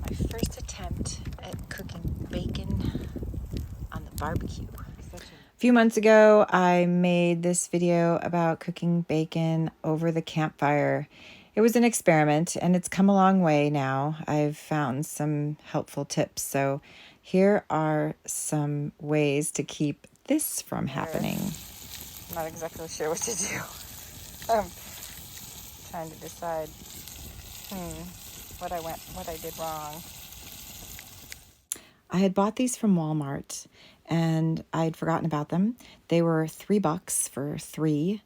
my first attempt at cooking bacon on the barbecue. A few months ago, I made this video about cooking bacon over the campfire. It was an experiment and it's come a long way now. I've found some helpful tips. So here are some ways to keep this from happening. I'm not exactly sure what to do. I'm trying to decide what I did wrong. I had bought these from Walmart and I'd forgotten about them. They were $3 for 3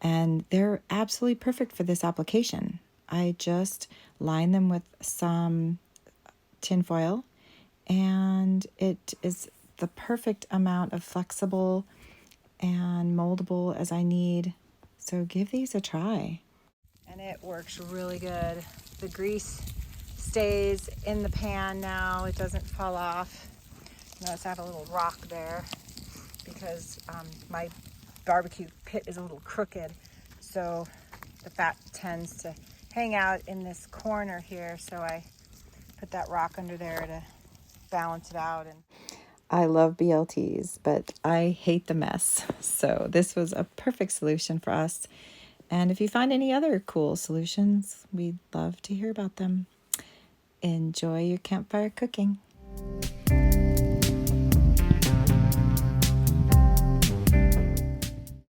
and they're absolutely perfect for this application. I just line them with some tin foil and it is the perfect amount of flexible and moldable as I need. So give these a try. And it works really good. The grease stays in the pan now. It doesn't fall off. Notice I have a little rock there because my barbecue pit is a little crooked. So the fat tends to hang out in this corner here. So I put that rock under there to balance it out. And I love BLTs, but I hate the mess. So this was a perfect solution for us. And if you find any other cool solutions, we'd love to hear about them. Enjoy your campfire cooking.